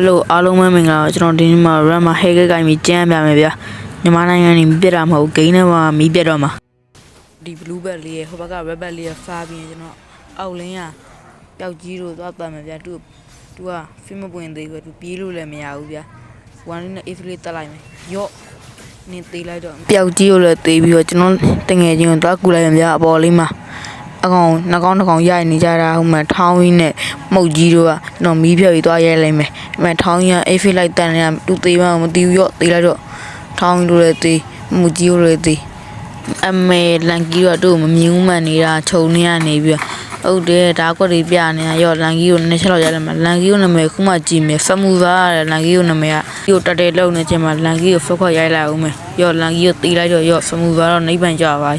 Hello အားလုံးပဲမင်္ဂလာပါကျွန်တော်ဒီနေ့မှာ RAM မှာ hack ကိုင်ပြီးကြမ်းပြမယ်ဗျာမြန်မာနိုင်ငံနေပြတ်တာမဟုတ်ဂိမ်းထဲမှာမီးပြတ်တော့မှာဒီ blue bag လေးရဲ့ဟိုဘက်က red bag လေးရဲ့ဖားပြီးကျွန်တော်အောက်လင်းကပျောက်ကြီးတို့သွားပတ်မယ်ဗျာသူက film မပွင့်သေးဘူးသူပြေးလို့လည်းမရဘူးဗျာ1နဲ့ if လေးတက်လိုက်မယ်ရော့နင်းသေးလိုက်တော့ပျောက်ကြီးကိုလည်းသေးပြီးတော့ကျွန်တော်တငယ်ချင်းကိုသွားကူလိုက်ရဗျာအပေါ်လေးမှာအကောင်နှကောင်းတစ်ကောင်ရိုက်နေကြတာဟိုမှာထောင်းရင်းနဲ့မှုတ်ကြီးတို့ကကျွန်တော်မီးဖြတ်ပြီးသွားရဲလိုက်မယ်အမှထောင်းရင်းအိတ်ဖိလိုက်တန်နေတူသေးမှမသိဘူးရော့သေးလိုက်တော့ထောင်းရင်းတို့လည်းသေးမှုတ်ကြီးတို့လည်းသေးအမေလန်ကြီးတို့မမြင်ဘူးမှန်နေတာခြုံနေရနေပြီးဟုတ်တယ်ဒါကွက်တွေပြနေတာရော့လန်ကြီးကိုနှစ်ချက်လောက်ရတယ်မှာလန်ကြီးကိုနာမည်ခုမှကြည့်မယ်ဖက်မှုသားတဲ့လန်ကြီးကိုနာမည်ကဒီကိုတက်လုံနေချင်းမှာလန်ကြီးကိုဖက်ခွက်ရိုက်လိုက်အောင်မယ်ရော့လန်ကြီးကိုသေးလိုက်တော့ရော့ဖက်မှုသားတော့နိဗ္ဗာန်ကြပါ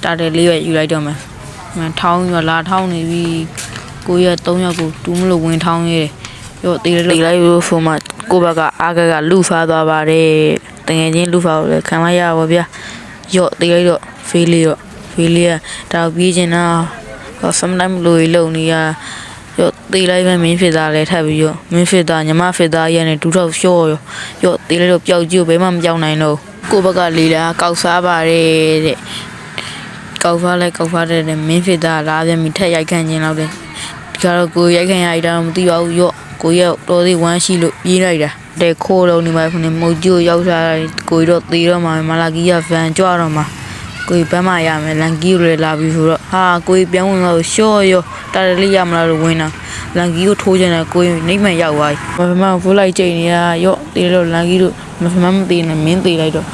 တက်လေးပဲယူလိုက်တော့မယ်ထောင်းရလာထောင်းနေပြီကိုရ3ယောက်ကိုတူးမလို့ဝင်ထောင်းရဲရော့တေးလိုက်လို့ဆိုမှကိုဘက်ကအားကလူဖားသွားပါတယ်တငယ်ချင်းလူဖားကိုလည်းခံလိုက်ရပါဗျာရော့တေးလိုက်တော့ဖေးလေးကတောက်ပြေးချင်တာsometime လို့လုံနေရရော့တေးလိုက်ပဲမင်းဖြစ်သားလဲထပ်ပြီးရော့မင်းဖြစ်သားညီမဖြစ်သားရနေဒူးတော့ရှော့ရော့တေးလိုက်တော့ပျောက်ကြီးကိုဘယ်မှမကြောက်နိုင်တော့ကိုဘက်ကလေးလာကောက်စားပါတယ်တဲ့ကောက်ဖားတဲ့မင်းဖြစ်သားလာပြန်ပြီးထက်ရိုက်ခန့်ခြင်းလောက်တယ်ဒီကတော့ကိုရိုက်ခန့်ရိုက်တာမသိပါဘူးရော့ကိုရတော်သေးဝမ်းရှိလို့ပြေးလိုက်တာတဲ့ခိုးလုံးနေပါခုနေမုတ်ကြီးကိုရောက်စားကိုတော့သေးတော့မှမလာကြီးကဗန်ကြွတော့မှကိုဘမ်းမရမယ်လန်ကြီးကိုလာပြီးဆိုတော့ဟာကိုပြောင်းဝင်တော့ရှော့ရောတာတလေးရမလားလို့ဝင်တာလန်ကြီးကိုထိုးချင်တယ်ကိုနှိမ့်မှန်ရောက်သွားပြီမဖိုးလိုက်ကြိတ်နေရရော့သေးတော့လန်ကြီးတို့မသေးနဲ့မင်းသေးလိုက်တော့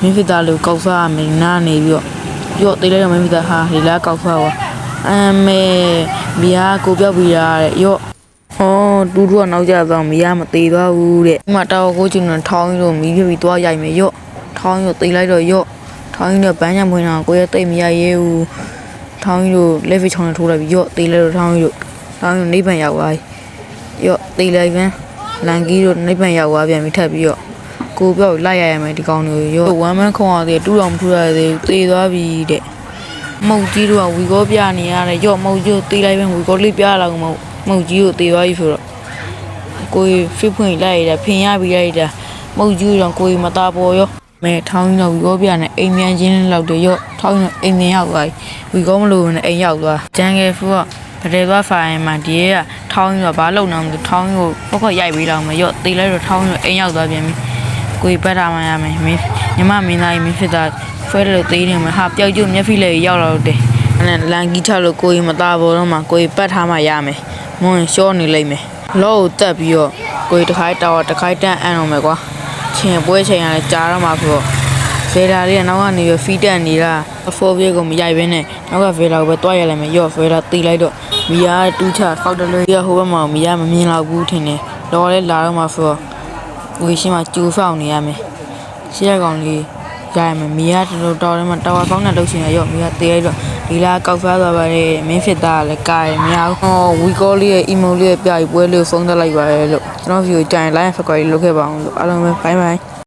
မင်းဖြစ်သားလို့ကောက်ဖားမယ်နားနေပြီးတော့ရော့သေးလိုက်တော့မင်းသားဟာဒီလားကောက်ဖားရောအမေမီယာကိုပြောက်ပြီးရတဲ့ရော့တူကနောက်ကျတော့မီယာမသေးသွားဘူးတဲ့ဒီမှာတောက်ကိုကျင်းထောင်းလို့မီးပြပြီးသွားရိုက်မယ်ရော့ထောင်းရော့သေးလိုက်တော့ရော့ထောင်းရော့ဘန်းညံဖွင့်တော့ကိုရတိတ်မရရဲဘူးထောင်းရော့လက်ဖီချောင်းနဲ့ထိုးလိုက်ပြီးရော့သေးလိုက်တော့ထောင်းရော့နိဗ္ဗာန်ရောက်သွားရော့သေးလိုက်ပြန်လန်ကြီးတို့နိဗ္ဗာန်ရောက်သွားပြန်ပြီးထပ်ပြီးရော့ကိုပြောက်လိုက်ရရမယ်ဒီကောင်တွေရောဝမ်းမန်းခုံရသေးတူတော်မထူရသေးသေသွားပြီတဲ့မုတ်ကြီးတို့ကဝီကောပြနေရတယ်ရော့မုတ်ကြီးကိုသေလိုက်ပြန်ဝီကောလေးပြလာအောင်မုတ်ကြီးကိုသေသွားပြီဆိုတော့ကိုဖိဖွင့်လိုက်ရတာဖင်ရပြီးလိုက်တာမုတ်ကြီးတော့ကိုမသားပေါ်ရောမဲထောင်းတော့ဝီကောပြနေအိမ်မြန်ချင်းလောက်တယ်ရော့ထောင်းအိမ်မြန်ရောက်သွားဝီကောမလို့နဲ့အိမ်ရောက်သွားကျန်ငယ်ဖူကဗတဲ့သွားဖိုင်မှာဒီကထောင်းရောဘာလုံနေအောင်ထောင်းကိုဖောက်ရိုက်ပေးတော့မယ်ရော့သေလိုက်တော့ထောင်းရောအိမ်ရောက်သွားပြန်ပြီကိုပတ်ထားမှရမယ်မင်းညီမမင်းသားကြီးမင်းဖြစ်တာဆွဲလို့သေးနေမှာဟာပျောက်ကျုံမျက်ဖိလေးရောက်လာတော့တယ်အဲ့နဲ့လန်ကြီးချလို့ကိုမသားပေါ်တော့မှကိုပတ်ထားမှရမယ်မွန်းရှော့နေလိုက်မယ်လောကိုတက်ပြီးတော့ကိုတခိုင်းတောက်တခိုင်းတန်းအံ့အောင်မယ်ကွာချင်းပွဲချိန်ရလဲကြားတော့မှဆိုတော့ဗေဒါလေးကနောက်ကနေပြီးဖီးတက်နေတာ4ပြေကိုမရိုက်ဘဲနဲ့နောက်ကဗေဒါကိုပဲတွားရလိုက်မယ်ရော့ဗေဒါတီးလိုက်တော့မီယာတူးချဖောက်တလို့ရဟိုဘက်မှာမီယာမမြင်တော့ဘူးထင်တယ်လောလဲလာတော့မှဆိုတော့ဝေရှင်းမှာကျူဖောက်နေရမယ်ရှေ့ကောင်လေးရရမယ်မီယာတော်ထဲမှာတာဝါဖောင်းနဲ့လှုပ်ရှင်ရရော့မီယာတေးလိုက်တော့ဒီလားကောက်ဖားသွားပါတယ်မင်းဖြစ်သားလည်းကားရမြောက်ဝီကောလေးရဲ့ emo လေးရဲ့ပြပြီးပွဲလေးကိုဖုန်းတက်လိုက်ပါလေလို့ကျွန်တော်ဗီဒီယိုကြိုင် line ဖက်ကွာလေးလုပ်ခဲ့ပါအောင်လို့အားလုံးပဲ bye bye